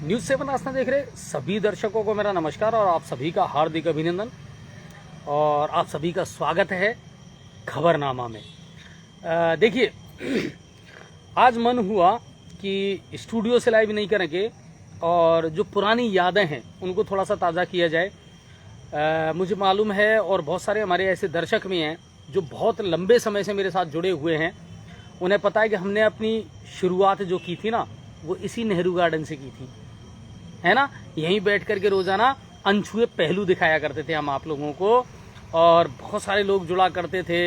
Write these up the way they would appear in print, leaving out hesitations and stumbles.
News 7 आस्था देख रहे सभी दर्शकों को मेरा नमस्कार और आप सभी का हार्दिक अभिनंदन और आप सभी का स्वागत है खबरनामा में। देखिए आज मन हुआ कि स्टूडियो से लाइव नहीं करेंगे और जो पुरानी यादें हैं उनको थोड़ा सा ताज़ा किया जाए। मुझे मालूम है और बहुत सारे हमारे ऐसे दर्शक भी हैं जो बहुत लंबे समय से मेरे साथ जुड़े हुए हैं। उन्हें पता है कि हमने अपनी शुरुआत जो की थी ना वो इसी नेहरू गार्डन से की थी, है ना। यहीं बैठ करके रोजाना अनछुए पहलू दिखाया करते थे हम आप लोगों को और बहुत सारे लोग जुड़ा करते थे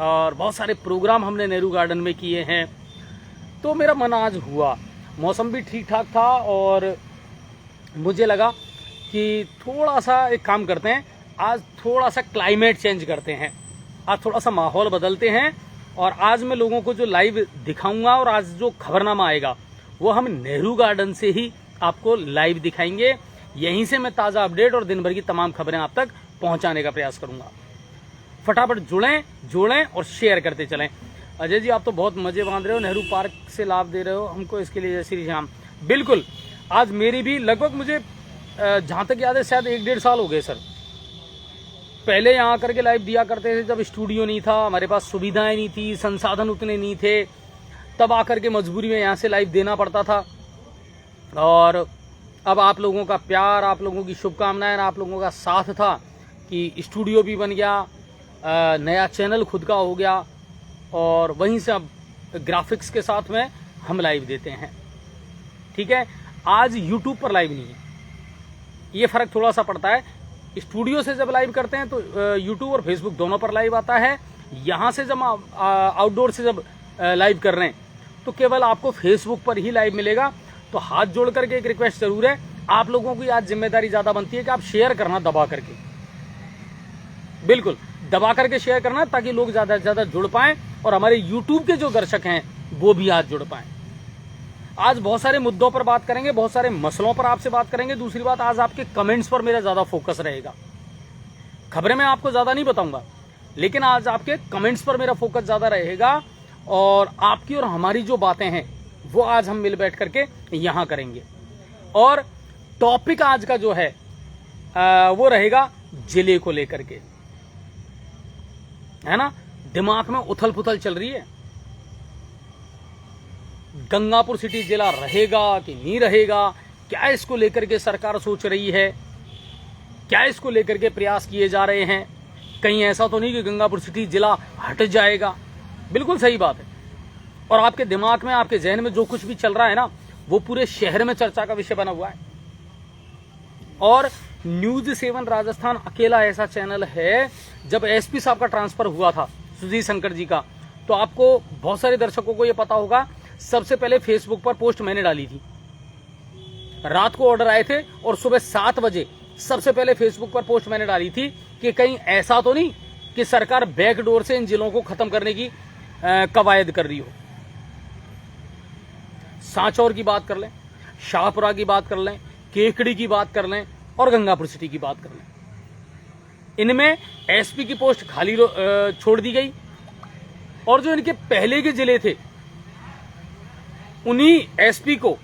और बहुत सारे प्रोग्राम हमने नेहरू गार्डन में किए हैं। तो मेरा मन आज हुआ, मौसम भी ठीक ठाक था और मुझे लगा कि थोड़ा सा एक काम करते हैं, आज थोड़ा सा क्लाइमेट चेंज करते हैं, आज थोड़ा सा माहौल बदलते हैं और आज मैं लोगों को जो लाइव दिखाऊंगा और आज जो खबरनामा आएगा वो हम नेहरू गार्डन से ही आपको लाइव दिखाएंगे। यहीं से मैं ताज़ा अपडेट और दिन भर की तमाम खबरें आप तक पहुंचाने का प्रयास करूंगा। फटाफट जुड़ें और शेयर करते चलें। अजय जी आप तो बहुत मजे बांध रहे हो, नेहरू पार्क से लाभ दे रहे हो हमको, इसके लिए जय श्री राम। बिल्कुल, आज मेरी भी लगभग मुझे जहां तक याद है शायद 1-1.5 साल हो गए सर। पहले यहाँ आकर के लाइव दिया करते थे जब स्टूडियो नहीं था, हमारे पास सुविधाएं नहीं थी, संसाधन उतने नहीं थे, तब आकर के मजबूरी में यहाँ से लाइव देना पड़ता था। और अब आप लोगों का प्यार, आप लोगों की शुभकामनाएं, आप लोगों का साथ था कि स्टूडियो भी बन गया, नया चैनल खुद का हो गया और वहीं से अब ग्राफिक्स के साथ में हम लाइव देते हैं। ठीक है, आज यूट्यूब पर लाइव नहीं है, ये फर्क थोड़ा सा पड़ता है। स्टूडियो से जब लाइव करते हैं तो यूट्यूब और फेसबुक दोनों पर लाइव आता है। यहाँ से जब आउटडोर से जब लाइव कर रहे हैं तो केवल आपको फेसबुक पर ही लाइव मिलेगा। तो हाथ जोड़ करके एक रिक्वेस्ट जरूर है, आप लोगों की आज जिम्मेदारी ज्यादा बनती है कि आप शेयर करना दबा करके, बिल्कुल दबा करके शेयर करना ताकि लोग ज्यादा से ज्यादा जुड़ पाएं और हमारे यूट्यूब के जो दर्शक हैं वो भी आज जुड़ पाएं। आज बहुत सारे मुद्दों पर बात करेंगे, बहुत सारे मसलों पर आपसे बात करेंगे। दूसरी बात, आज आपके कमेंट्स पर मेरा ज्यादा फोकस रहेगा। खबरें मैं आपको ज्यादा नहीं बताऊंगा, लेकिन आज आपके कमेंट्स पर मेरा फोकस ज्यादा रहेगा और आपकी और हमारी जो बातें हैं वो आज हम मिल बैठ करके यहां करेंगे। और टॉपिक आज का जो है वो रहेगा जिले को लेकर के, है ना। दिमाग में उथल पुथल चल रही है, गंगापुर सिटी जिला रहेगा कि नहीं रहेगा, क्या इसको लेकर के सरकार सोच रही है, क्या इसको लेकर के प्रयास किए जा रहे हैं। कहीं ऐसा तो नहीं कि गंगापुर सिटी जिला हट जाएगा। बिल्कुल सही बात है। और आपके दिमाग में, आपके जहन में जो कुछ भी चल रहा है ना वो पूरे शहर में चर्चा का विषय बना हुआ है। और न्यूज़ 7 राजस्थान अकेला ऐसा चैनल है, जब एसपी साहब का ट्रांसफर हुआ था सुजीत शंकर जी का, तो आपको बहुत सारे दर्शकों को यह पता होगा, सबसे पहले फेसबुक पर पोस्ट मैंने डाली थी। रात को ऑर्डर आए थे और सुबह 7 बजे सबसे पहले फेसबुक पर पोस्ट मैंने डाली थी कि कहीं ऐसा तो नहीं कि सरकार बैकडोर से इन जिलों को खत्म करने की कवायद कर रही हो। सांचौर की बात कर लें, शाहपुरा की बात कर लें, केकड़ी की बात कर लें और गंगापुर सिटी की बात कर लें, इनमें एसपी की पोस्ट खाली छोड़ दी गई और जो इनके पहले के जिले थे उन्हीं एसपी को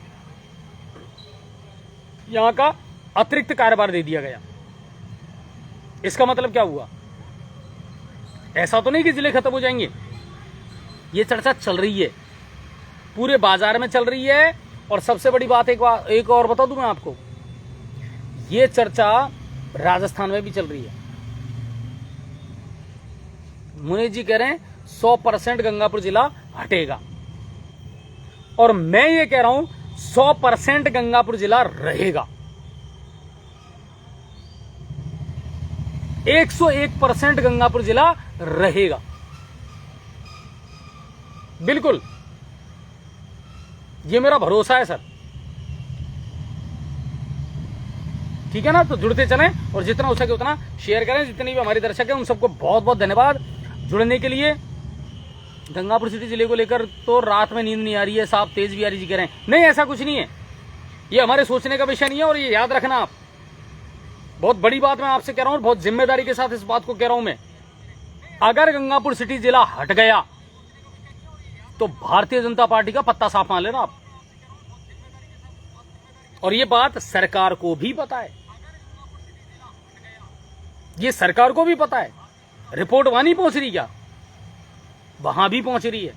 यहां का अतिरिक्त कार्यभार दे दिया गया। इसका मतलब क्या हुआ? ऐसा तो नहीं कि जिले खत्म हो जाएंगे। ये चर्चा चल रही है, पूरे बाजार में चल रही है। और सबसे बड़ी बात एक और बता दूं मैं आपको, ये चर्चा राजस्थान में भी चल रही है। मुनीष जी कह रहे हैं 100% गंगापुर जिला हटेगा और मैं ये कह रहा हूं 100% गंगापुर जिला रहेगा। 101% गंगापुर जिला रहेगा, बिल्कुल, ये मेरा भरोसा है सर। ठीक है ना, तो जुड़ते चलें और जितना हो सके उतना शेयर करें। जितने भी हमारे दर्शक हैं उन सबको बहुत बहुत धन्यवाद जुड़ने के लिए। गंगापुर सिटी जिले को लेकर तो रात में नींद नहीं आ रही है साहब, तेज बिहारी जी कह रहे हैं। नहीं, ऐसा कुछ नहीं है, ये हमारे सोचने का विषय नहीं है। और ये याद रखना आप, बहुत बड़ी बात मैं आपसे कह रहा हूं, बहुत जिम्मेदारी के साथ इस बात को कह रहा हूं मैं। अगर गंगापुर सिटी जिला हट गया तो भारतीय जनता पार्टी का पत्ता साफ मान लेना आप। और ये बात सरकार को भी पता है, ये सरकार को भी पता है। रिपोर्ट वहां नहीं पहुंच रही क्या, वहां भी पहुंच रही है।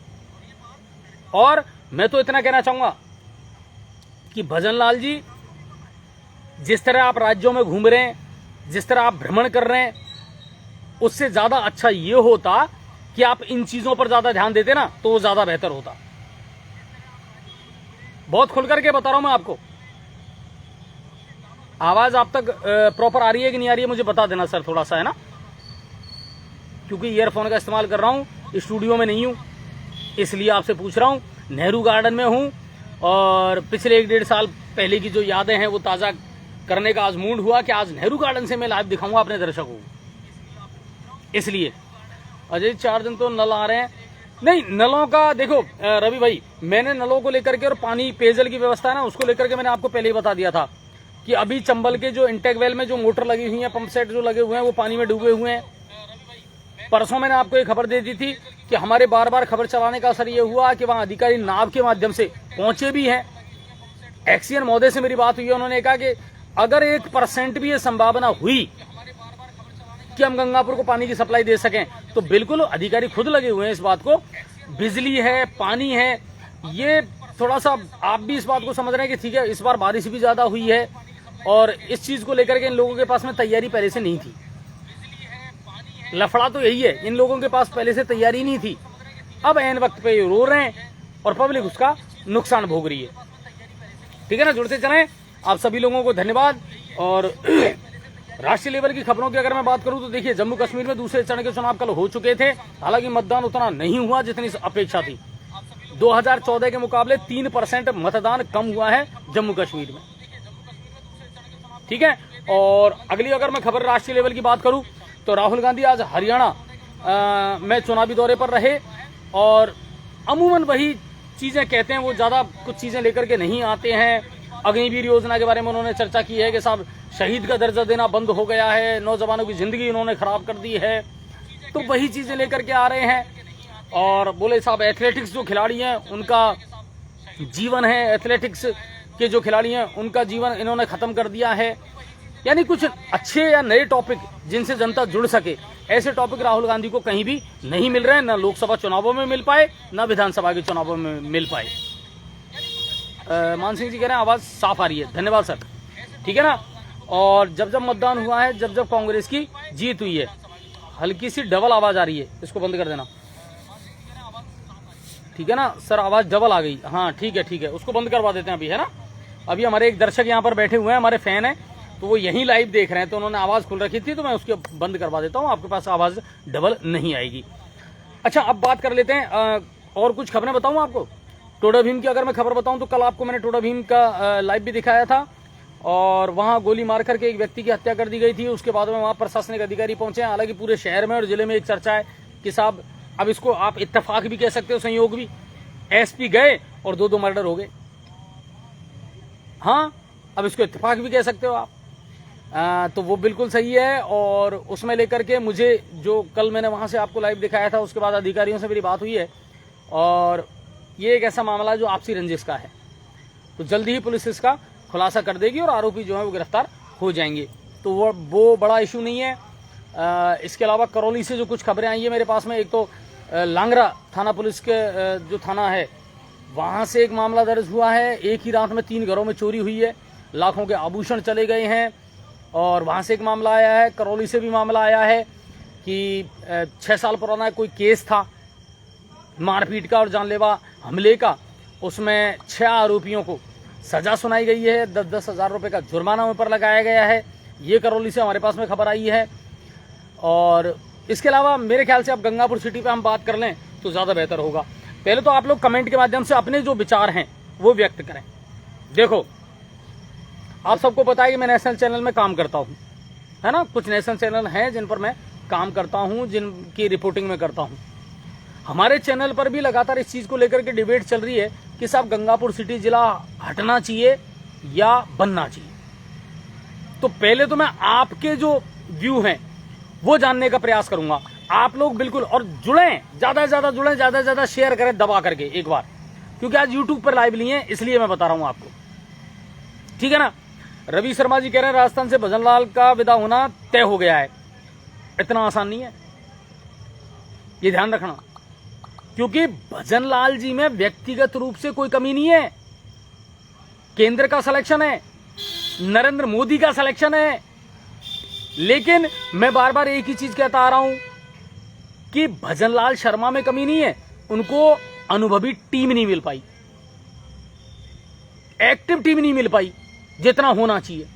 और मैं तो इतना कहना चाहूंगा कि भजन लाल जी, जिस तरह आप राज्यों में घूम रहे हैं, जिस तरह आप भ्रमण कर रहे हैं, उससे ज्यादा अच्छा ये होता कि आप इन चीजों पर ज्यादा ध्यान देते ना, तो वो ज्यादा बेहतर होता। बहुत खुल करके बता रहा हूं मैं आपको। आवाज आप तक प्रॉपर आ रही है कि नहीं आ रही है मुझे बता देना सर थोड़ा सा, है ना, क्योंकि ईयरफोन का इस्तेमाल कर रहा हूं, स्टूडियो में नहीं हूं, इसलिए आपसे पूछ रहा हूं। नेहरू गार्डन में हूं और पिछले 1-1.5 साल पहले की जो यादें हैं वो ताजा करने का आज मूड हुआ कि आज नेहरू गार्डन से मैं लाइव दिखाऊंगा अपने दर्शकों को। इसलिए अजय 4 दिन तो नल आ रहे हैं, नहीं नलों का देखो रवि भाई, मैंने नलों को लेकर के और पानी पेयजल की व्यवस्था है ना, उसको लेकर के मैंने आपको पहले ही बता दिया था कि अभी चंबल के जो इंटेक वेल में जो मोटर लगी हुई है, पंप सेट जो लगे हुए हैं, वो पानी में डूबे हुए हैं। परसों मैंने आपको एक खबर दे दी थी कि हमारे बार बार खबर चलाने का असर ये हुआ कि वहां अधिकारी नाव के माध्यम से पहुंचे भी हैं। एक्सीएन महोदय से मेरी बात हुई है, उन्होंने कहा कि अगर 1% भी ये संभावना हुई कि हम गंगापुर को पानी की सप्लाई दे सकें, तो बिल्कुल अधिकारी खुद लगे हुए हैं इस बात को। बिजली है, पानी है, ये थोड़ा सा आप भी इस बात को समझ रहे हैं कि ठीक है इस बार बारिश भी ज्यादा हुई है और इस चीज को लेकर के इन लोगों के पास में तैयारी पहले से नहीं थी। लफड़ा तो यही है, इन लोगों के पास पहले से तैयारी नहीं थी। अब ऐन वक्त पे रो रहे हैं और पब्लिक उसका नुकसान भोग रही है। ठीक है ना, जुड़ते चलें। आप सभी लोगों को धन्यवाद। और राष्ट्रीय लेवल की खबरों की अगर मैं बात करूं तो देखिए, जम्मू कश्मीर में दूसरे चरण के चुनाव कल हो चुके थे, हालांकि मतदान उतना नहीं हुआ जितनी अपेक्षा थी। 2014 के मुकाबले 3% मतदान कम हुआ है जम्मू कश्मीर में। ठीक है, और अगली अगर मैं खबर राष्ट्रीय लेवल की बात करूं तो राहुल गांधी आज हरियाणा में चुनावी दौरे पर रहे और अमूमन वही चीजें कहते हैं, वो ज्यादा कुछ चीजें लेकर के नहीं आते हैं। अग्निवीर योजना के बारे में उन्होंने चर्चा की है कि साहब शहीद का दर्जा देना बंद हो गया है, नौजवानों की जिंदगी उन्होंने खराब कर दी है, तो वही चीजें लेकर के आ रहे हैं। और बोले साहब एथलेटिक्स जो खिलाड़ी हैं उनका जीवन है, एथलेटिक्स के जो खिलाड़ी हैं उनका जीवन इन्होंने खत्म कर दिया है। यानी कुछ अच्छे या नए टॉपिक जिनसे जनता जुड़ सके, ऐसे टॉपिक राहुल गांधी को कहीं भी नहीं मिल रहे हैं, न लोकसभा चुनावों में मिल पाए, न विधानसभा के चुनावों में मिल पाए। मान सिंह जी कह रहे हैं आवाज साफ आ रही है, धन्यवाद सर। ठीक है ना, और जब जब मतदान हुआ है, जब जब कांग्रेस की जीत हुई है, हल्की सी डबल आवाज आ रही है, इसको बंद कर देना। ठीक है ना सर, आवाज डबल आ गई, हाँ ठीक है, उसको बंद करवा देते हैं अभी, है ना। अभी हमारे एक दर्शक यहाँ पर बैठे हुए हैं, हमारे फैन हैं, तो वो यहीं लाइव देख रहे हैं, तो उन्होंने आवाज खुल रखी थी, तो मैं उसके बंद करवा देता हूँ, आपके पास आवाज डबल नहीं आएगी। अच्छा, अब बात कर लेते हैं और कुछ खबरें बताऊं आपको। टोडा भीम की अगर मैं खबर बताऊं तो कल आपको मैंने टोडा भीम का लाइव भी दिखाया था और वहां गोली मार करके एक व्यक्ति की हत्या कर दी गई थी। उसके बाद में वहां प्रशासनिक अधिकारी पहुंचे। हालांकि पूरे शहर में और जिले में एक चर्चा है कि साहब अब इसको आप इत्तेफाक भी कह सकते हो, संयोग भी, एसपी गए और 2-2 मर्डर हो गए। हाँ, अब इसको इत्तेफाक भी कह सकते हो आप। तो वो बिल्कुल सही है। और उसमें लेकर के मुझे जो कल मैंने वहां से आपको लाइव दिखाया था, उसके बाद अधिकारियों से मेरी बात हुई है और ये एक ऐसा मामला है जो आपसी रंजिश का है, तो जल्दी ही पुलिस इसका खुलासा कर देगी और आरोपी जो है वो गिरफ्तार हो जाएंगे, तो वो बड़ा इशू नहीं है। इसके अलावा करौली से जो कुछ खबरें आई है मेरे पास में, एक तो लांगरा थाना पुलिस के जो थाना है वहां से एक मामला दर्ज हुआ है। एक ही रात में 3 घरों में चोरी हुई है, लाखों के आभूषण चले गए हैं और वहां से एक मामला आया है। करौली से भी मामला आया है कि 6 साल पुराना कोई केस था मारपीट का और जानलेवा हमले का, उसमें 6 आरोपियों को सजा सुनाई गई है, 10-10 हज़ार रुपये का जुर्माना उन पर लगाया गया है। ये करौली से हमारे पास में खबर आई है। और इसके अलावा मेरे ख्याल से अब गंगापुर सिटी पे हम बात कर लें तो ज़्यादा बेहतर होगा। पहले तो आप लोग कमेंट के माध्यम से अपने जो विचार हैं वो व्यक्त करें। देखो, आप सबको पता है कि मैं नेशनल चैनल में काम करता हूँ, है ना। कुछ नेशनल चैनल हैं जिन पर मैं काम करता हूँ, जिनकी रिपोर्टिंग में करता हूँ। हमारे चैनल पर भी लगातार इस चीज़ को लेकर के डिबेट चल रही है कि साहब गंगापुर सिटी जिला हटना चाहिए या बनना चाहिए। तो पहले तो मैं आपके जो व्यू हैं वो जानने का प्रयास करूंगा। आप लोग बिल्कुल और जुड़ें, ज़्यादा से ज़्यादा जुड़ें, ज़्यादा से ज़्यादा शेयर करें दबा करके एक बार, क्योंकि आज यूट्यूब पर लाइव लिए हैं इसलिए मैं बता रहा हूं आपको। ठीक है ना। रवि शर्मा जी कह रहे हैं राजस्थान से भजनलाल का विदा होना तय हो गया है। इतना आसान नहीं है, ये ध्यान रखना, क्योंकि भजनलाल जी में व्यक्तिगत रूप से कोई कमी नहीं है। केंद्र का सिलेक्शन है, नरेंद्र मोदी का सिलेक्शन है। लेकिन मैं बार बार एक ही चीज कहता आ रहा हूं कि भजनलाल शर्मा में कमी नहीं है, उनको अनुभवी टीम नहीं मिल पाई, एक्टिव टीम नहीं मिल पाई जितना होना चाहिए।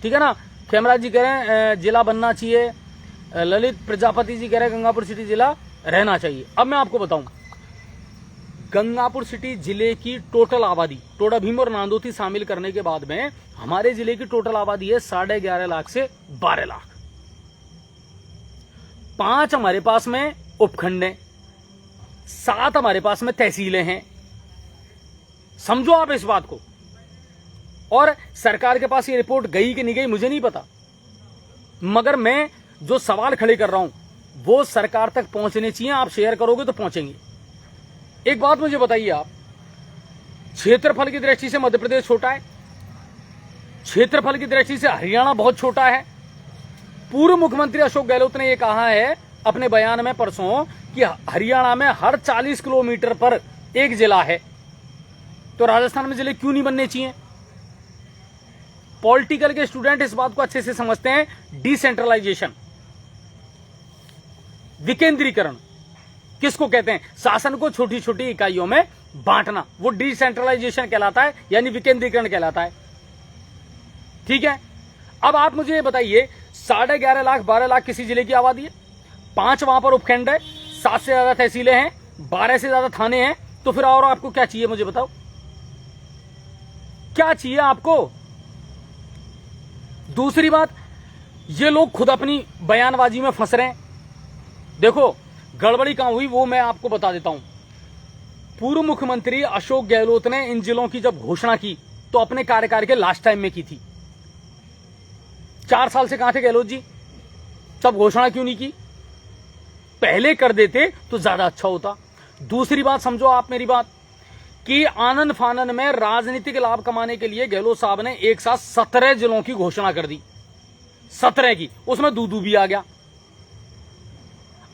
ठीक है ना। खेमराज जी कह रहे हैं जिला बनना चाहिए, ललित प्रजापति जी कह रहे हैं गंगापुर सिटी जिला रहना चाहिए। अब मैं आपको बताऊं, गंगापुर सिटी जिले की टोटल आबादी, टोडा भीम और नांदोती शामिल करने के बाद में हमारे जिले की टोटल आबादी है 11.5 लाख से 12 लाख। 5 हमारे पास में उपखंड है, 7 हमारे पास में तहसीलें हैं। समझो आप इस बात को। और सरकार के पास ये रिपोर्ट गई कि नहीं गई मुझे नहीं पता, मगर मैं जो सवाल खड़े कर रहा हूं वो सरकार तक पहुंचने चाहिए। आप शेयर करोगे तो पहुंचेंगे। एक बात मुझे बताइए आप, क्षेत्रफल की दृष्टि से मध्य प्रदेश छोटा है, क्षेत्रफल की दृष्टि से हरियाणा बहुत छोटा है। पूर्व मुख्यमंत्री अशोक गहलोत ने यह कहा है अपने बयान में परसों कि हरियाणा में हर 40 किलोमीटर पर एक जिला है, तो राजस्थान में जिले क्यों नहीं बनने चाहिए? पॉलिटिकल के स्टूडेंट इस बात को अच्छे से समझते हैं। डिसेंट्रलाइजेशन, विकेंद्रीकरण किसको कहते हैं? शासन को छोटी छोटी इकाइयों में बांटना, वो डिसेंट्रलाइजेशन कहलाता है, यानी विकेंद्रीकरण कहलाता है। ठीक है। अब आप मुझे बताइए, 11.5 लाख 12 लाख किसी जिले की आबादी है, 5 वहां पर उपखंड है, 7 से ज्यादा तहसीलें हैं, 12 से ज्यादा थाने हैं, तो फिर और आपको क्या चाहिए मुझे बताओ, क्या चाहिए आपको? दूसरी बात, ये लोग खुद अपनी बयानबाजी में फंस रहे हैं। देखो गड़बड़ी कहां हुई वो मैं आपको बता देता हूं। पूर्व मुख्यमंत्री अशोक गहलोत ने इन जिलों की जब घोषणा की तो अपने कार्यकाल के लास्ट टाइम में की थी। 4 साल से कहां थे गहलोत जी? तब घोषणा क्यों नहीं की? पहले कर देते तो ज्यादा अच्छा होता। दूसरी बात समझो आप मेरी बात, कि आनंद फानन में राजनीतिक लाभ कमाने के लिए गहलोत साहब ने एक साथ 17 जिलों की घोषणा कर दी, 17 की, उसमें दूदू भी आ गया।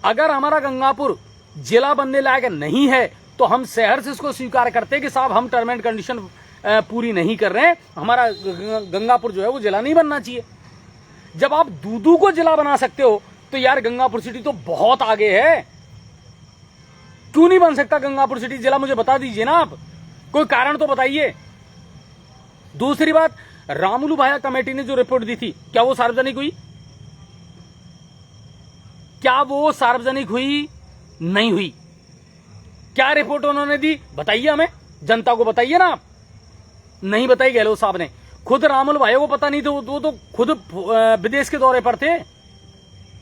अगर हमारा गंगापुर जिला बनने लायक नहीं है तो हम शहर से इसको स्वीकार करते कि साहब हम टर्म एंड कंडीशन पूरी नहीं कर रहे हैं, हमारा गंगापुर जो है वो जिला नहीं बनना चाहिए। जब आप दूदू को जिला बना सकते हो तो यार गंगापुर सिटी तो बहुत आगे है। क्यों नहीं बन सकता गंगापुर सिटी जिला? मुझे बता दीजिए ना आप, कोई कारण तो बताइए। दूसरी बात, रामुलू भाया कमेटी ने जो रिपोर्ट दी थी क्या वो सार्वजनिक हुई? क्या वो सार्वजनिक हुई? नहीं हुई। क्या रिपोर्ट उन्होंने दी बताइए हमें, जनता को बताइए ना आप। नहीं बताई गहलोत साहब ने। खुद रामुलू भाया को पता नहीं थे, वो तो खुद विदेश के दौरे पर थे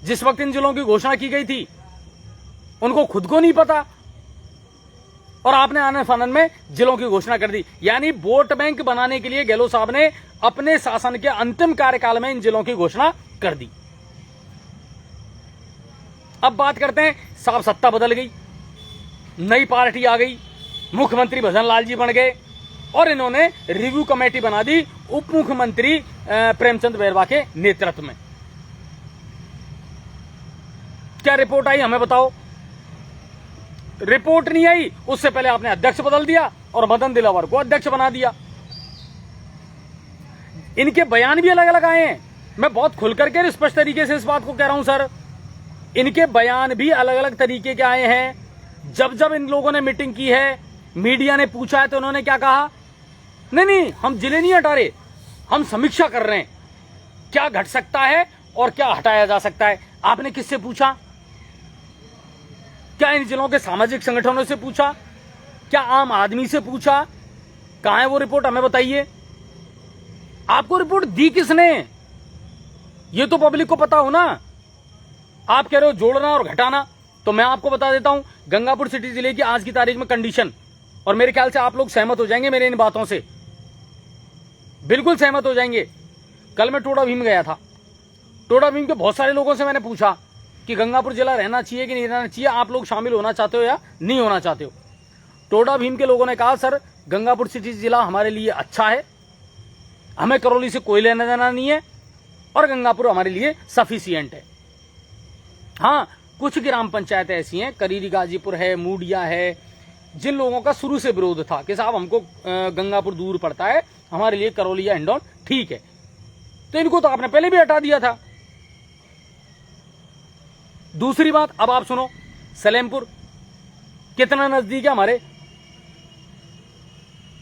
जिस वक्त इन जिलों की घोषणा की गई थी, उनको खुद को नहीं पता। और आपने आनंद फानन में जिलों की घोषणा कर दी, यानी वोट बैंक बनाने के लिए गहलोत साहब ने अपने शासन के अंतिम कार्यकाल में इन जिलों की घोषणा कर दी। अब बात करते हैं, साहब सत्ता बदल गई, नई पार्टी आ गई, मुख्यमंत्री भजनलाल जी बन गए और इन्होंने रिव्यू कमेटी बना दी उप मुख्यमंत्री प्रेमचंद बैरवा के नेतृत्व में। क्या रिपोर्ट आई हमें बताओ? रिपोर्ट नहीं आई, उससे पहले आपने अध्यक्ष बदल दिया और मदन दिलावर को अध्यक्ष बना दिया। इनके बयान भी अलग अलग आए हैं। मैं बहुत खुल करके स्पष्ट तरीके से इस बात को कह रहा हूं सर, इनके बयान भी अलग अलग तरीके के आए हैं। जब जब इन लोगों ने मीटिंग की है, मीडिया ने पूछा है तो उन्होंने क्या कहा? नहीं हम जिले नहीं हटा रहे, हम समीक्षा कर रहे हैं क्या घट सकता है और क्या हटाया जा सकता है। आपने किससे पूछा? क्या इन जिलों के सामाजिक संगठनों से पूछा? क्या आम आदमी से पूछा? कहां है वो रिपोर्ट? हमें बताइए। आपको रिपोर्ट दी किसने? ये तो पब्लिक को पता हो ना। आप कह रहे हो जोड़ना और घटाना, तो मैं आपको बता देता हूं गंगापुर सिटी जिले की आज की तारीख में कंडीशन, और मेरे ख्याल से आप लोग सहमत हो जाएंगे मेरे इन बातों से, बिल्कुल सहमत हो जाएंगे। कल मैं टोडा भीम गया था, टोडा भीम के बहुत सारे लोगों से मैंने पूछा कि गंगापुर जिला रहना चाहिए कि नहीं रहना चाहिए, आप लोग शामिल होना चाहते हो या नहीं होना चाहते हो। टोडा भीम के लोगों ने कहा सर गंगापुर सिटी जिला हमारे लिए अच्छा है, हमें करौली से कोई लेना देना नहीं है और गंगापुर हमारे लिए सफिशिएंट है। हाँ, कुछ ग्राम पंचायतें ऐसी हैं, करीरी गाजीपुर है, मूडिया है, जिन लोगों का शुरू से विरोध था कि साहब हमको गंगापुर दूर पड़ता है, हमारे लिए करौली या हिंडौन ठीक है, तो इनको तो आपने पहले भी हटा दिया था। दूसरी बात, अब आप सुनो, सलेमपुर कितना नजदीक है हमारे।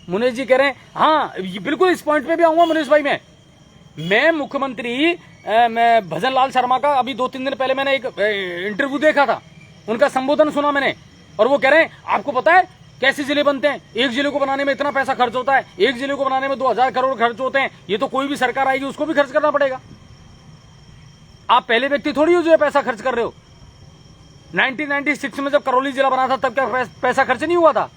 मुनीष जी कह रहे हैं, हाँ बिल्कुल इस पॉइंट पे भी आऊंगा मुनीष भाई। मैं मुख्यमंत्री मैं भजन लाल शर्मा का अभी 2-3 दिन पहले मैंने एक इंटरव्यू देखा था, उनका संबोधन सुना मैंने, और वो कह रहे हैं आपको पता है कैसे जिले बनते हैं, एक जिले को बनाने में इतना पैसा खर्च होता है, एक जिले को बनाने में 2000 करोड़ खर्च होते हैं, ये तो कोई भी सरकार आएगी उसको भी खर्च करना पड़ेगा। आप पहले व्यक्ति थोड़ी हो जो पैसा खर्च कर रहे हो। 1996 में जब करौली जिला बना था तब क्या पैसा खर्च नहीं हुआ था?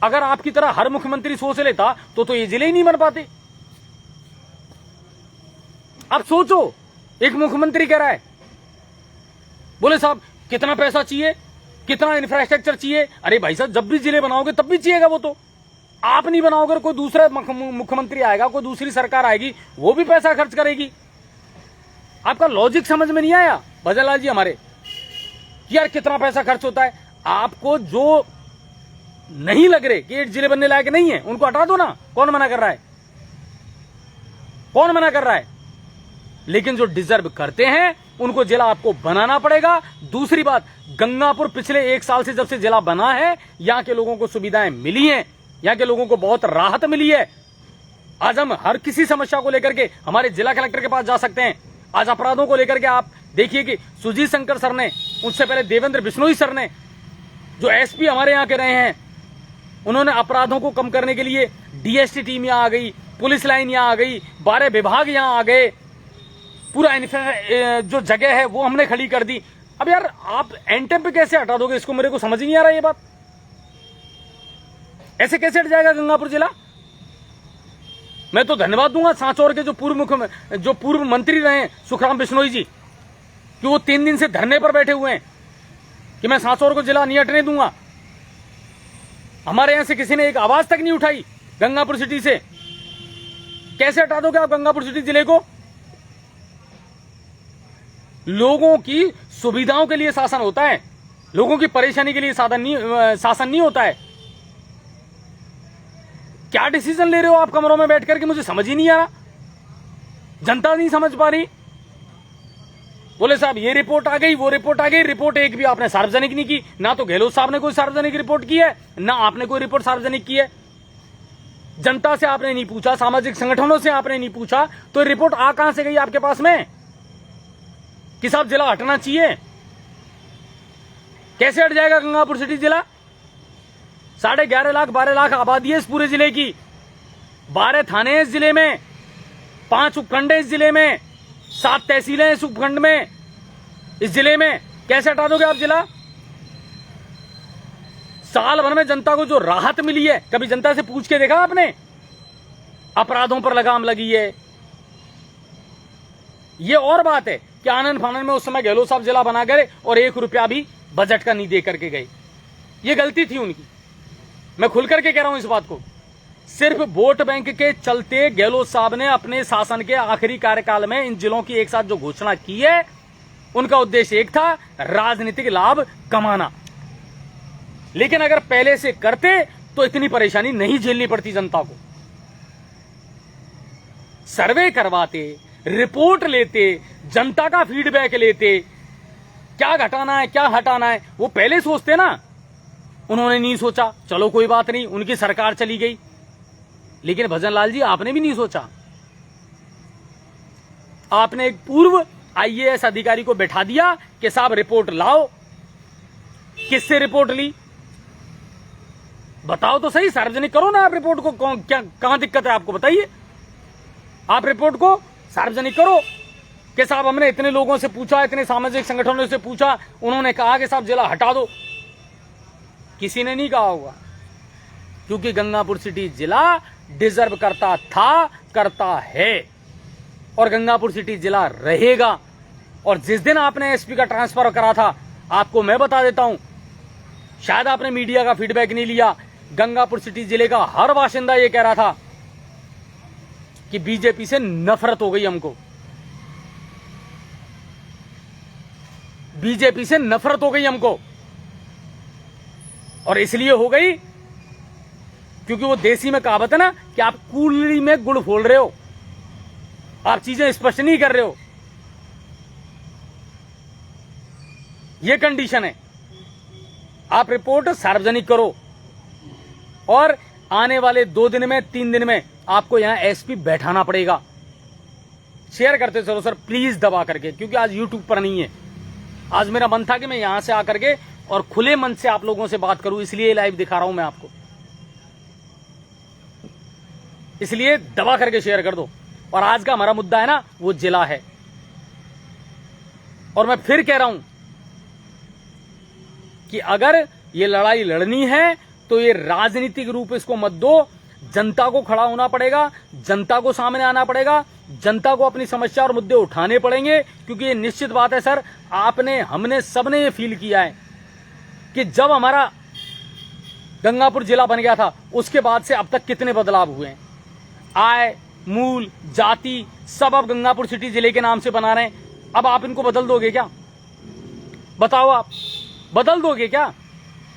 अगर आपकी तरह हर मुख्यमंत्री सोच लेता तो ये जिले ही नहीं बन पाते। अब सोचो, एक मुख्यमंत्री कह रहा है, बोले साहब कितना पैसा चाहिए, कितना इंफ्रास्ट्रक्चर चाहिए। अरे भाई साहब, जब भी जिले बनाओगे तब भी चाहिएगा, वो तो आप नहीं बनाओगे, कोई दूसरा मुख्यमंत्री आएगा, कोई दूसरी सरकार आएगी, वो भी पैसा खर्च करेगी। आपका लॉजिक समझ में नहीं आया भजन लाल जी हमारे, कि यार कितना पैसा खर्च होता है। आपको जो नहीं लग रहे कि 8 जिले बनने लायक नहीं है, उनको हटा दो ना, कौन मना कर रहा है? कौन मना कर रहा है? लेकिन जो डिजर्व करते हैं उनको जिला आपको बनाना पड़ेगा। दूसरी बात, गंगापुर पिछले 1 साल से जब से जिला बना है, यहां के लोगों को सुविधाएं मिली हैं, यहां के लोगों को बहुत राहत मिली है। आज हम हर किसी समस्या को लेकर के हमारे जिला कलेक्टर के पास जा सकते हैं। आज अपराधों को लेकर के आप देखिए कि सुजीत शंकर सर ने, उससे पहले देवेंद्र बिश्नोई सर ने, जो एसपी हमारे यहाँ के रहे हैं, उन्होंने अपराधों को कम करने के लिए डीएसटी टीम यहाँ आ गई, पुलिस लाइन यहाँ आ गई, 12 विभाग यहाँ आ गए, पूरा जो जगह है वो हमने खड़ी कर दी। अब यार आप एंड टाइम पे कैसे हटा दोगे इसको, मेरे को समझ ही नहीं आ रहा ये बात। ऐसे कैसे हट जाएगा गंगापुर जिला? मैं तो धन्यवाद दूंगा सांचौर के जो पूर्व मंत्री रहे हैं सुखराम बिश्नोई जी, कि वो 3 दिन से धरने पर बैठे हुए हैं कि मैं सांचौर को जिला नहीं हटने दूंगा। हमारे यहां से किसी ने एक आवाज तक नहीं उठाई गंगापुर सिटी से। कैसे हटा दोगे आप गंगापुर सिटी जिले को? लोगों की सुविधाओं के लिए शासन होता है, लोगों की परेशानी के लिए शासन नहीं होता है। क्या डिसीजन ले रहे हो आप कमरों में बैठ करके, मुझे समझ ही नहीं आ रहा, जनता नहीं समझ पा रही। बोले साहब ये रिपोर्ट आ गई, वो रिपोर्ट आ गई, रिपोर्ट एक भी आपने सार्वजनिक नहीं की। ना तो गहलोत साहब ने कोई सार्वजनिक रिपोर्ट की है, ना आपने कोई रिपोर्ट सार्वजनिक की है। जनता से आपने नहीं पूछा, सामाजिक संगठनों से आपने नहीं पूछा, तो रिपोर्ट आ कहां से गई आपके पास में कि साहब जिला हटना चाहिए? कैसे हट जाएगा गंगापुर सिटी जिला? 11.5 लाख 12 लाख आबादी है इस पूरे जिले की, 12 थाने हैं इस जिले में, 5 उपखंड है इस जिले में, 7 तहसीलें इस उपखंड में, इस जिले में। कैसे हटा दोगे आप जिला? साल भर में जनता को जो राहत मिली है, कभी जनता से पूछ के देखा आपने? अपराधों पर लगाम लगी है। ये और बात है कि आनंद फानंद में उस समय गहलोत साहब जिला बना गए और 1 रुपया भी बजट का नहीं दे करके गए। ये गलती थी उनकी, मैं खुल करके कह रहा हूं इस बात को। सिर्फ वोट बैंक के चलते गहलोत साहब ने अपने शासन के आखिरी कार्यकाल में इन जिलों की एक साथ जो घोषणा की है, उनका उद्देश्य एक था, राजनीतिक लाभ कमाना। लेकिन अगर पहले से करते तो इतनी परेशानी नहीं झेलनी पड़ती जनता को। सर्वे करवाते, रिपोर्ट लेते, जनता का फीडबैक लेते, क्या घटाना है क्या हटाना है वो पहले सोचते ना। उन्होंने नहीं सोचा, चलो कोई बात नहीं, उनकी सरकार चली गई। लेकिन भजन लाल जी आपने भी नहीं सोचा। आपने एक पूर्व आईएएस अधिकारी को बैठा दिया कि साहब रिपोर्ट लाओ। किससे रिपोर्ट ली? बताओ तो सही, सार्वजनिक करो ना आप रिपोर्ट को। क्या कहां दिक्कत है आपको, बताइए। आप रिपोर्ट को सार्वजनिक करो कि साहब हमने इतने लोगों से पूछा, इतने सामाजिक संगठनों से पूछा, उन्होंने कहा कि साहब जिला हटा दो। किसी ने नहीं कहा होगा, क्योंकि गंगापुर सिटी जिला डिजर्व करता था, करता है, और गंगापुर सिटी जिला रहेगा। और जिस दिन आपने एसपी का ट्रांसफर करा था, आपको मैं बता देता हूं, शायद आपने मीडिया का फीडबैक नहीं लिया, गंगापुर सिटी जिले का हर बाशिंदा ये कह रहा था कि बीजेपी से नफरत हो गई हमको, बीजेपी से नफरत हो गई हमको। और इसलिए हो गई क्योंकि वो देसी में कहावत है ना कि आप कूलरी में गुड़ फोड़ रहे हो, आप चीजें स्पष्ट नहीं कर रहे हो। ये कंडीशन है। आप रिपोर्ट सार्वजनिक करो और आने वाले 2 दिन में 3 दिन में आपको यहां एसपी बैठाना पड़ेगा। शेयर करते चलो सर प्लीज दबा करके, क्योंकि आज यूट्यूब पर नहीं है। आज मेरा मन था कि मैं यहां से आकर के और खुले मन से आप लोगों से बात करूं, इसलिए लाइव दिखा रहा हूं मैं आपको, इसलिए दबा करके शेयर कर दो। और आज का हमारा मुद्दा है ना वो जिला है। और मैं फिर कह रहा हूं कि अगर ये लड़ाई लड़नी है तो ये राजनीतिक रूप इसको मत दो, जनता को खड़ा होना पड़ेगा, जनता को सामने आना पड़ेगा, जनता को अपनी समस्या और मुद्दे उठाने पड़ेंगे। क्योंकि ये निश्चित बात है सर, आपने हमने सबने ये फील किया है कि जब हमारा गंगापुर जिला बन गया था उसके बाद से अब तक कितने बदलाव हुए हैं। आय, मूल, जाति सब अब गंगापुर सिटी जिले के नाम से बना रहे हैं। अब आप इनको बदल दोगे क्या? बताओ, आप बदल दोगे क्या?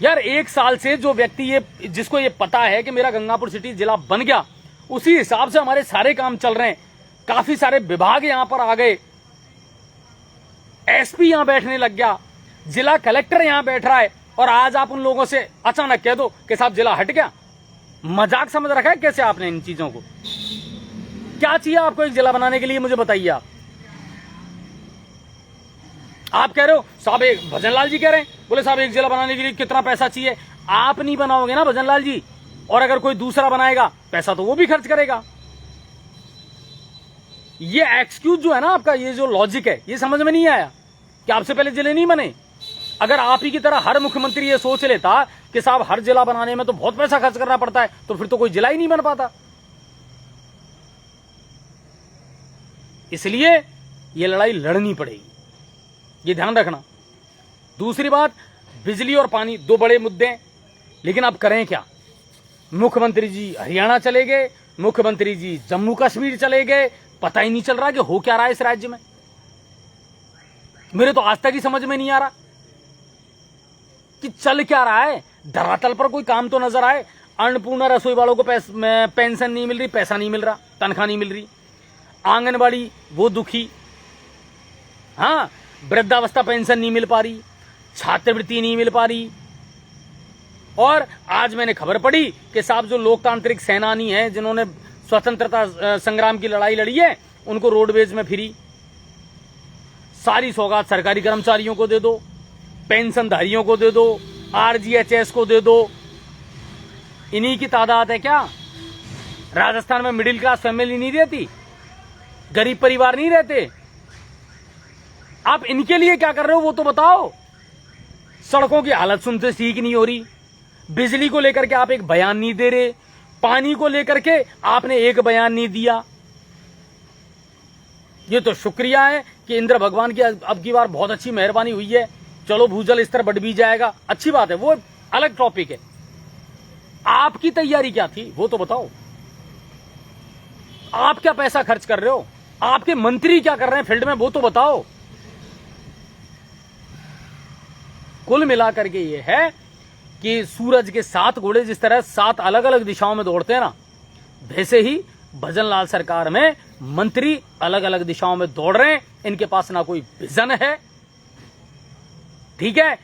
यार 1 साल से जो व्यक्ति ये जिसको ये पता है कि मेरा गंगापुर सिटी जिला बन गया, उसी हिसाब से हमारे सारे काम चल रहे हैं। काफी सारे विभाग यहां पर आ गए, एसपी यहां बैठने लग गया, जिला कलेक्टर यहां बैठ रहा है, और आज आप उन लोगों से अचानक कह दो कि साहब जिला हट गया। मजाक समझ रखा है कैसे आपने इन चीजों को? क्या चाहिए आपको एक जिला बनाने के लिए, मुझे बताइए। आप कह रहे हो साहब, एक भजनलाल जी कह रहे हैं, बोले साहब एक जिला बनाने के लिए कितना पैसा चाहिए। आप नहीं बनाओगे ना भजनलाल जी, और अगर कोई दूसरा बनाएगा पैसा तो वो भी खर्च करेगा। ये एक्सक्यूज जो है ना आपका, ये जो लॉजिक है, ये समझ में नहीं आया कि आपसे पहले जिले नहीं बने। अगर आप ही की तरह हर मुख्यमंत्री ये सोच लेता कि साहब हर जिला बनाने में तो बहुत पैसा खर्च करना पड़ता है, तो फिर तो कोई जिला ही नहीं बन पाता। इसलिए ये लड़ाई लड़नी पड़ेगी, ये ध्यान रखना। दूसरी बात, बिजली और पानी 2 बड़े मुद्दे हैं, लेकिन अब करें क्या? मुख्यमंत्री जी हरियाणा चले गए, मुख्यमंत्री जी जम्मू कश्मीर चले गए, पता ही नहीं चल रहा कि हो क्या रहा है इस राज्य में। मेरे तो आज तक ही समझ में नहीं आ रहा कि चल क्या रहा है। धरातल पर कोई काम तो नजर आए। अन्नपूर्णा रसोई वालों को पेंशन नहीं मिल रही, पैसा नहीं मिल रहा, तनख्वाह नहीं मिल रही। आंगनबाड़ी वो दुखी, हाँ, वृद्धावस्था पेंशन नहीं मिल पा रही, छात्रवृत्ति नहीं मिल पा रही। और आज मैंने खबर पढ़ी कि साहब जो लोकतांत्रिक सेनानी हैं, जिन्होंने स्वतंत्रता संग्राम की लड़ाई लड़ी है, उनको रोडवेज में फ्री। सारी सौगात सरकारी कर्मचारियों को दे दो, पेंशनधारियों को दे दो, आरजीएचएस को दे दो। इन्हीं की तादाद है क्या? राजस्थान में मिडिल क्लास फैमिली नहीं रहती, गरीब परिवार नहीं रहते। आप इनके लिए क्या कर रहे हो वो तो बताओ। सड़कों की हालत सुनते ठीक नहीं हो रही, बिजली को लेकर के आप एक बयान नहीं दे रहे, पानी को लेकर के आपने एक बयान नहीं दिया। ये तो शुक्रिया है कि इंद्र भगवान की अब की बार बहुत अच्छी मेहरबानी हुई है, चलो भूजल स्तर बढ़ भी जाएगा, अच्छी बात है, वो अलग टॉपिक है। आपकी तैयारी क्या थी वो तो बताओ। आप क्या पैसा खर्च कर रहे हो, आपके मंत्री क्या कर रहे हैं फील्ड में वो तो बताओ। कुल मिलाकर के ये है कि सूरज के 7 घोड़े जिस तरह 7 अलग अलग दिशाओं में दौड़ते हैं ना, वैसे ही भजनलाल सरकार में मंत्री अलग अलग दिशाओं में दौड़ रहे हैं। इनके पास ना कोई विजन है, ठीक है,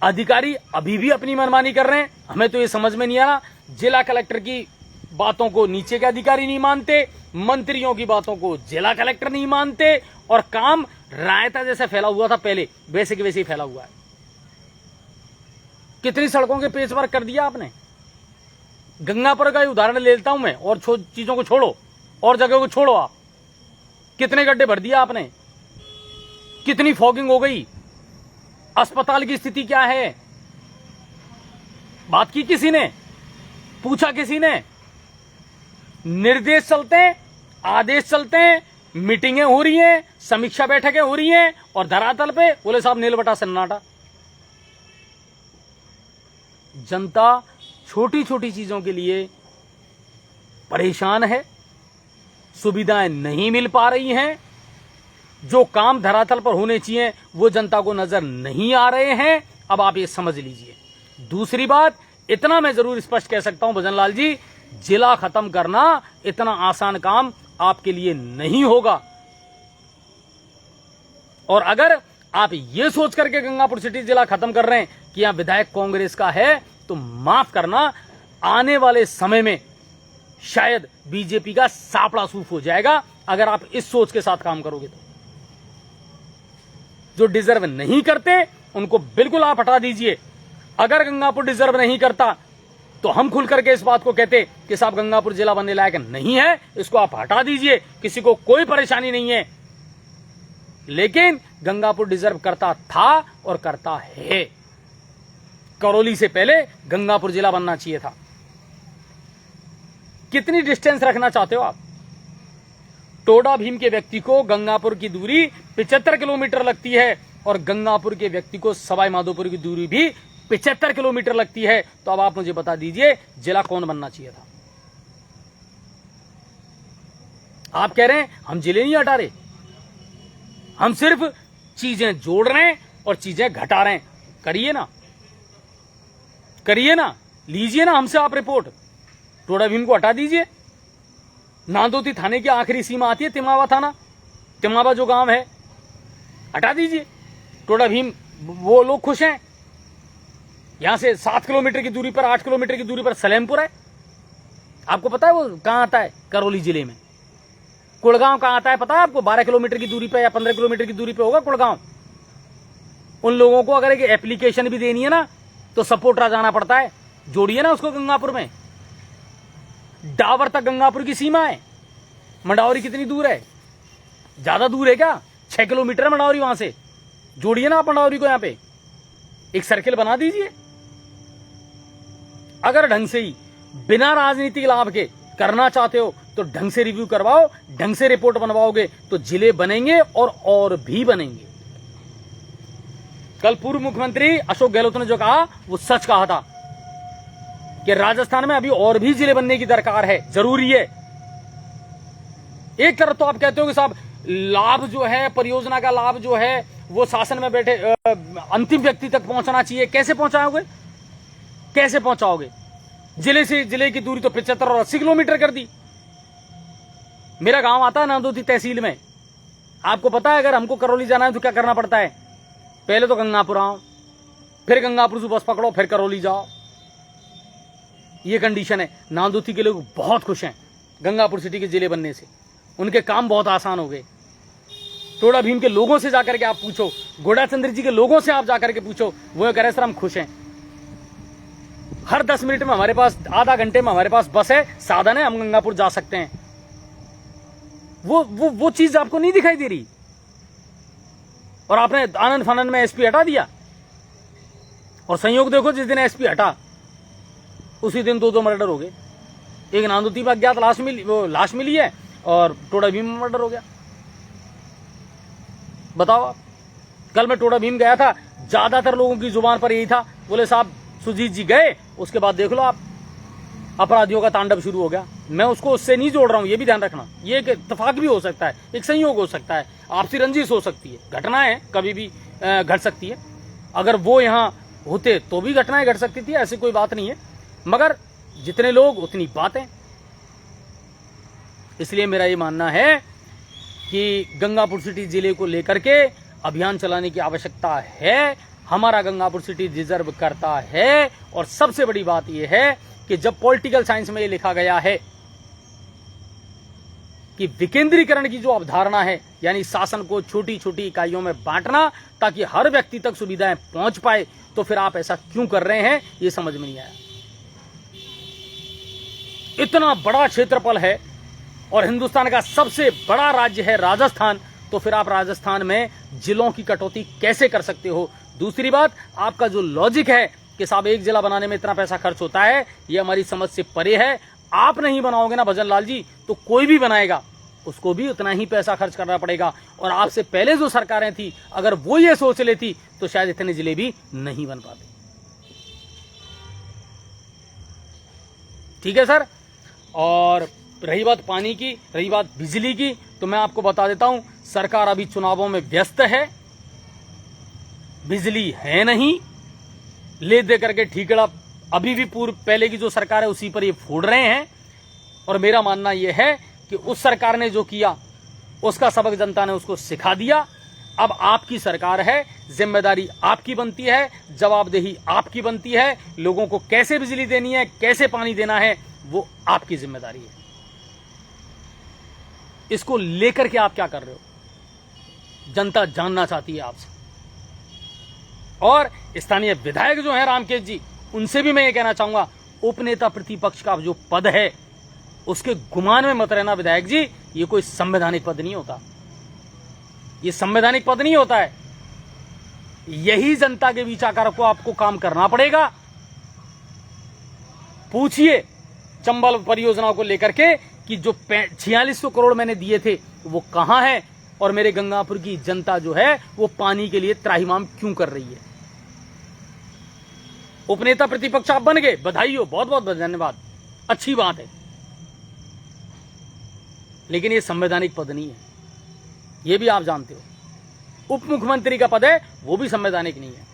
अधिकारी अभी भी अपनी मनमानी कर रहे हैं। हमें तो ये समझ में नहीं आ रहा, जिला कलेक्टर की बातों को नीचे के अधिकारी नहीं मानते, मंत्रियों की बातों को जिला कलेक्टर नहीं मानते, और काम रायता जैसे फैला हुआ था पहले, वैसे के वैसे ही फैला हुआ है। कितनी सड़कों के पेच वर्क कर दिया आपने। गंगापुर का ही उदाहरण ले लेता हूं मैं, और चीजों को छोड़ो, और जगह को छोड़ो। आप कितने गड्ढे भर दिया आपने, कितनी फॉगिंग हो गई, अस्पताल की स्थिति क्या है, बात की किसी ने, पूछा किसी ने? निर्देश चलते हैं, आदेश चलते हैं, मीटिंगें हो रही हैं, समीक्षा बैठकें हो रही हैं, और धरातल पे बोले साहब नीलबटा सन्नाटा। जनता छोटी छोटी चीजों के लिए परेशान है, सुविधाएं नहीं मिल पा रही हैं, जो काम धरातल पर होने चाहिए वो जनता को नजर नहीं आ रहे हैं। अब आप ये समझ लीजिए। दूसरी बात, इतना मैं जरूर स्पष्ट कह सकता हूं भजनलाल जी, जिला खत्म करना इतना आसान काम आपके लिए नहीं होगा। और अगर आप ये सोच करके गंगापुर सिटी जिला खत्म कर रहे हैं कि यहां विधायक कांग्रेस का है, तो माफ करना, आने वाले समय में शायद बीजेपी का सापड़ा सूफ हो जाएगा अगर आप इस सोच के साथ काम करोगे तो। जो डिजर्व नहीं करते उनको बिल्कुल आप हटा दीजिए। अगर गंगापुर डिजर्व नहीं करता तो हम खुल करके इस बात को कहते कि साहब गंगापुर जिला बनने लायक नहीं है, इसको आप हटा दीजिए, किसी को कोई परेशानी नहीं है। लेकिन गंगापुर डिजर्व करता था और करता है। करौली से पहले गंगापुर जिला बनना चाहिए था। कितनी डिस्टेंस रखना चाहते हो आप? टोडा भीम के व्यक्ति को गंगापुर की दूरी 75 किलोमीटर लगती है और गंगापुर के व्यक्ति को सवाई माधोपुर की दूरी भी 75 किलोमीटर लगती है। तो अब आप मुझे बता दीजिए जिला कौन बनना चाहिए था? आप कह रहे हैं हम जिले नहीं हटा रहे, हम सिर्फ चीजें जोड़ रहे हैं और चीजें घटा रहे हैं। करिए ना, करिए ना, लीजिए ना हमसे आप रिपोर्ट। टोडा भीम को हटा दीजिए। नांदोती थाने की आखिरी सीमा आती है तिमावा थाना, तिमावा जो गांव है, हटा दीजिए। टोडा भीम, वो लोग खुश हैं। यहां से 7 किलोमीटर की दूरी पर, 8 किलोमीटर की दूरी पर सलेमपुर है। आपको पता है वो कहां आता है? करौली जिले में। कुड़गांव कहां आता है पता है आपको? 12 किलोमीटर की दूरी पर या 15 किलोमीटर की दूरी पर होगा कुड़गांव। उन लोगों को अगर एक एप्लीकेशन भी देनी है ना तो सपोर्टरा जाना पड़ता है। जोड़िए ना उसको गंगापुर में। डावर तक गंगापुर की सीमा है। मंडावरी कितनी दूर है? ज्यादा दूर है क्या? 6 किलोमीटर है मंडावरी वहां से। जोड़िए ना आप मंडावरी को, यहां पे एक सर्किल बना दीजिए। अगर ढंग से ही बिना राजनीतिक लाभ के करना चाहते हो तो ढंग से रिव्यू करवाओ, ढंग से रिपोर्ट बनवाओगे तो जिले बनेंगे और भी बनेंगे। कल पूर्व मुख्यमंत्री अशोक गहलोत ने जो कहा वो सच कहा था कि राजस्थान में अभी और भी जिले बनने की दरकार है, जरूरी है। एक तरफ तो आप कहते हो कि साहब लाभ जो है, परियोजना का लाभ जो है वो शासन में बैठे अंतिम व्यक्ति तक पहुंचना चाहिए। कैसे पहुंचाओगे? कैसे पहुंचाओगे? जिले से जिले की दूरी तो 75 और 80 किलोमीटर कर दी। मेरा गांव आता है नांदोती तहसील में। आपको पता है अगर हमको करौली जाना है तो क्या करना पड़ता है? पहले तो गंगापुर आओ, फिर गंगापुर से बस पकड़ो, फिर करौली जाओ। ये कंडीशन है। नांदोती के लोग बहुत खुश हैं गंगापुर सिटी के जिले बनने से। उनके काम बहुत आसान हो गए। टोडा भीम के लोगों से जाकर के आप पूछो, घोड़ाचंद्र जी के लोगों से आप जाकर के पूछो, वो कह रहे सर हम खुश हैं। हर 10 मिनट में हमारे पास, आधा घंटे में हमारे पास बस है, साधन है, हम गंगापुर जा सकते हैं। वो चीज आपको नहीं दिखाई दे रही। और आपने आनंद फानंद में एसपी हटा दिया। और संयोग देखो, जिस दिन एसपी हटा उसी दिन 2 मर्डर हो गए। एक नांदोती में अज्ञात लाश मिली है और टोडा भीम में मर्डर हो गया। बताओ आप। कल मैं टोडा भीम गया था, ज्यादातर लोगों की जुबान पर यही था, बोले साहब सुजीत जी गए, उसके बाद देख लो आप अपराधियों का तांडव शुरू हो गया। मैं उसको उससे नहीं जोड़ रहा हूं, ये भी ध्यान रखना। ये एक इत्तेफाक भी हो सकता है, एक संयोग हो सकता है, आपसी रंजिश हो सकती है, घटनाएं कभी भी घट सकती है। अगर वो यहां होते तो भी घटनाएं घट सकती थी, ऐसी कोई बात नहीं है। मगर जितने लोग उतनी बातें। इसलिए मेरा ये मानना है कि गंगापुर सिटी जिले को लेकर के अभियान चलाने की आवश्यकता है। हमारा गंगापुर सिटी डिजर्व करता है। और सबसे बड़ी बात यह है कि जब पॉलिटिकल साइंस में ये लिखा गया है कि विकेंद्रीकरण की जो अवधारणा है, यानी शासन को छोटी छोटी इकाइयों में बांटना ताकि हर व्यक्ति तक सुविधाएं पहुंच पाए, तो फिर आप ऐसा क्यों कर रहे हैं, ये समझ में नहीं आया। इतना बड़ा क्षेत्रफल है और हिंदुस्तान का सबसे बड़ा राज्य है राजस्थान, तो फिर आप राजस्थान में जिलों की कटौती कैसे कर सकते हो? दूसरी बात, आपका जो लॉजिक है कि साहब एक जिला बनाने में इतना पैसा खर्च होता है, ये हमारी समझ से परे है। आप नहीं बनाओगे ना भजनलाल जी, तो कोई भी बनाएगा, उसको भी उतना ही पैसा खर्च करना पड़ेगा। और आपसे पहले जो सरकारें थी, अगर वो ये सोच लेती तो शायद इतने जिले भी नहीं बन पाते। ठीक है सर। और रही बात पानी की, रही बात बिजली की, तो मैं आपको बता देता हूं, सरकार अभी चुनावों में व्यस्त है, बिजली है नहीं, ले दे करके ठीकड़ा अभी भी पूर्व पहले की जो सरकार है उसी पर ये फोड़ रहे हैं। और मेरा मानना यह है कि उस सरकार ने जो किया उसका सबक जनता ने उसको सिखा दिया। अब आपकी सरकार है, जिम्मेदारी आपकी बनती है, जवाबदेही आपकी बनती है। लोगों को कैसे बिजली देनी है, कैसे पानी देना है, वो आपकी जिम्मेदारी है। इसको लेकर के आप क्या कर रहे हो, जनता जानना चाहती है आपसे। और स्थानीय विधायक जो हैं रामकेश जी, उनसे भी मैं ये कहना चाहूंगा, उपनेता प्रतिपक्ष का जो पद है उसके गुमान में मत रहना विधायक जी। ये कोई संवैधानिक पद नहीं होता, ये संवैधानिक पद नहीं होता है। यही जनता के बीच आकर को आपको काम करना पड़ेगा। पूछिए चंबल परियोजना को लेकर के कि जो 4600 करोड़ मैंने दिए थे वो कहां है, और मेरे गंगापुर की जनता जो है वो पानी के लिए त्राहिमाम क्यों कर रही है। उपनेता प्रतिपक्ष आप बन गए, बधाई हो, बहुत बहुत धन्यवाद, अच्छी बात है। लेकिन ये संवैधानिक पद नहीं है, ये भी आप जानते हो। उप मुख्यमंत्री का पद है, वो भी संवैधानिक नहीं है।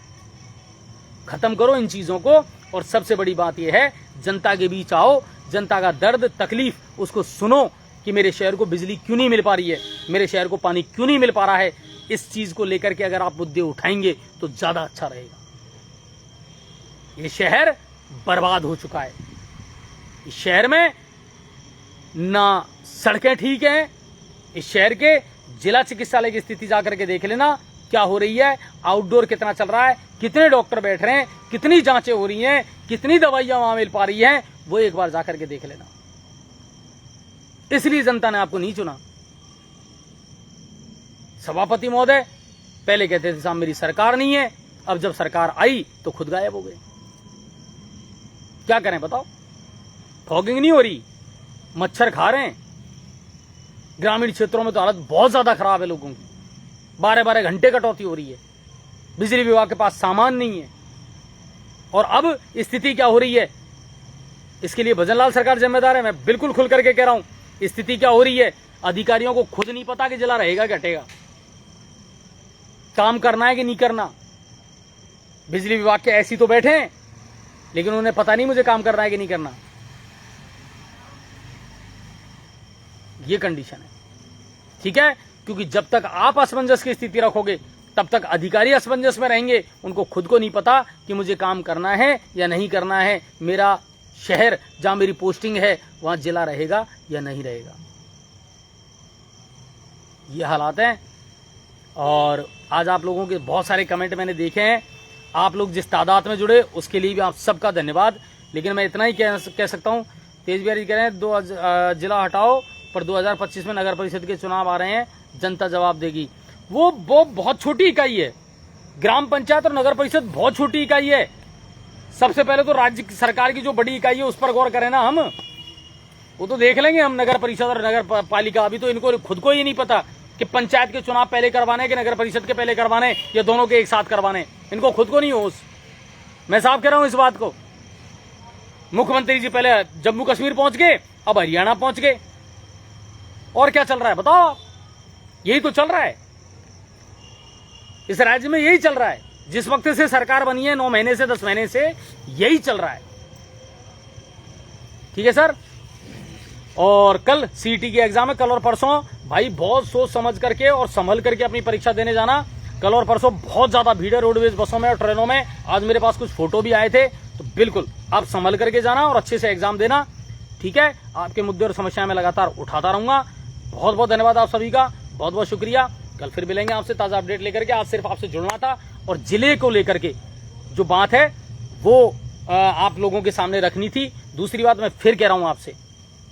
खत्म करो इन चीजों को। और सबसे बड़ी बात यह है, जनता के बीच आओ, जनता का दर्द तकलीफ उसको सुनो कि मेरे शहर को बिजली क्यों नहीं मिल पा रही है, मेरे शहर को पानी क्यों नहीं मिल पा रहा है। इस चीज को लेकर के अगर आप मुद्दे उठाएंगे तो ज्यादा अच्छा रहेगा। ये शहर बर्बाद हो चुका है। इस शहर में ना सड़कें ठीक हैं, इस शहर के जिला चिकित्सालय की स्थिति जाकर के देख लेना क्या हो रही है, आउटडोर कितना चल रहा है, कितने डॉक्टर बैठ रहे हैं, कितनी जांचें हो रही हैं, कितनी दवाइयां वहां मिल पा रही हैं, वो एक बार जाकर के देख लेना। इसलिए जनता ने आपको नहीं चुना। सभापति महोदय पहले कहते थे साहब मेरी सरकार नहीं है, अब जब सरकार आई तो खुद गायब हो गए। क्या करें बताओ, फॉगिंग नहीं हो रही, मच्छर खा रहे हैं। ग्रामीण क्षेत्रों में तो हालत बहुत ज्यादा खराब है लोगों की, 12-12 घंटे कटौती हो रही है, बिजली विभाग के पास सामान नहीं है। और अब स्थिति क्या हो रही है, इसके लिए भजनलाल सरकार जिम्मेदार है। मैं बिल्कुल खुल करके कह रहा हूं, स्थिति क्या हो रही है, अधिकारियों को खुद नहीं पता कि जिला रहेगा क्या हटेगा, काम करना है कि नहीं करना। बिजली विभाग के ऐसी तो बैठे हैं, लेकिन उन्हें पता नहीं मुझे काम करना है कि नहीं करना। ये कंडीशन है, ठीक है। क्योंकि जब तक आप असमंजस की स्थिति रखोगे तब तक अधिकारी असमंजस में रहेंगे। उनको खुद को नहीं पता कि मुझे काम करना है या नहीं करना है, मेरा शहर जहां मेरी पोस्टिंग है वहां जिला रहेगा या नहीं रहेगा। ये हालात हैं। और आज आप लोगों के बहुत सारे कमेंट मैंने देखे हैं, आप लोग जिस तादाद में जुड़े उसके लिए भी आप सबका धन्यवाद। लेकिन मैं इतना ही कह सकता हूं, तेज बिहारी जी कह रहे हैं जिला हटाओ, पर 2025 में नगर परिषद के चुनाव आ रहे हैं, जनता जवाब देगी। वो बहुत छोटी इकाई है, ग्राम पंचायत और नगर परिषद बहुत छोटी इकाई है। सबसे पहले तो राज्य सरकार की जो बड़ी इकाई है उस पर गौर करें ना हम, वो तो देख लेंगे हम नगर परिषद और नगर पालिका। अभी तो इनको खुद को ही नहीं पता कि पंचायत के चुनाव पहले करवाने कि नगर परिषद के पहले करवाने या दोनों के एक साथ करवाने, इनको खुद को नहीं होश। मैं साफ कह रहा हूं इस बात को। मुख्यमंत्री जी पहले जम्मू कश्मीर पहुंच गए, अब हरियाणा पहुंच गए, और क्या चल रहा है बताओ आप? यही तो चल रहा है इस राज्य में, यही चल रहा है। जिस वक्त से सरकार बनी है 9 महीने से 10 महीने से यही चल रहा है, ठीक है सर। और कल सीईटी की एग्जाम है, कल और परसों भाई बहुत सोच समझ करके और संभल करके अपनी परीक्षा देने जाना। कल और परसों बहुत ज्यादा भीड़ है रोडवेज बसों में और ट्रेनों में। आज मेरे पास कुछ फोटो भी आए थे, तो बिल्कुल आप संभल करके जाना और अच्छे से एग्जाम देना, ठीक है। आपके मुद्दे और समस्याएं मैं लगातार उठाता रहूंगा। बहुत बहुत धन्यवाद आप सभी का, बहुत बहुत शुक्रिया। कल फिर मिलेंगे आपसे ताजा अपडेट लेकर के। आज सिर्फ आपसे जुड़ना था और जिले को लेकर के जो बात है वो आप लोगों के सामने रखनी थी। दूसरी बात मैं फिर कह रहा हूं आपसे,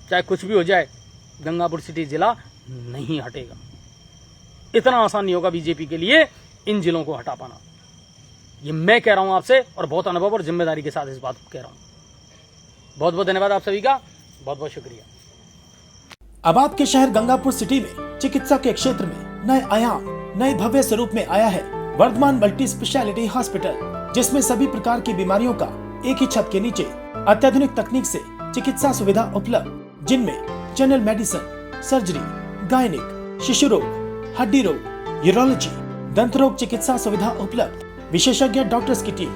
चाहे कुछ भी हो जाए, गंगापुर सिटी जिला नहीं हटेगा। इतना आसान नहीं होगा बीजेपी के लिए इन जिलों को हटा पाना। ये मैं कह रहा हूं आपसे और बहुत अनुभव और जिम्मेदारी के साथ इस बात को कह रहा हूं। बहुत बहुत धन्यवाद आप सभी का, बहुत बहुत शुक्रिया। अब आपके शहर गंगापुर सिटी में चिकित्सा के क्षेत्र में नए आयाम, नए भव्य स्वरूप में आया है वर्धमान मल्टी स्पेशलिटी हॉस्पिटल, जिसमें सभी प्रकार की बीमारियों का एक ही छत के नीचे अत्याधुनिक तकनीक से चिकित्सा सुविधा उपलब्ध, जिनमें जनरल मेडिसिन, सर्जरी, गायनिक, शिशु रोग, हड्डी रोग, यूरोलॉजी, दंत रोग चिकित्सा सुविधा उपलब्ध, विशेषज्ञ डॉक्टर्स की टीम,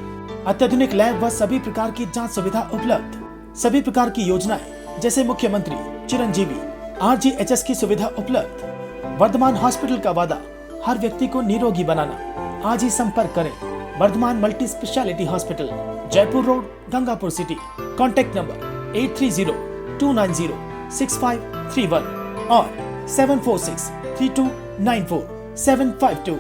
अत्याधुनिक लैब व सभी प्रकार की जांच सुविधा उपलब्ध, सभी प्रकार की योजनाएं जैसे मुख्यमंत्री चिरंजीवी RGHS की सुविधा उपलब्ध। वर्धमान हॉस्पिटल का वादा हर व्यक्ति को निरोगी बनाना। आज ही संपर्क करें Vardhman multi speciality hospital, Jaipur road, Gangapur city. Contact number 8302906531 और 7463294752।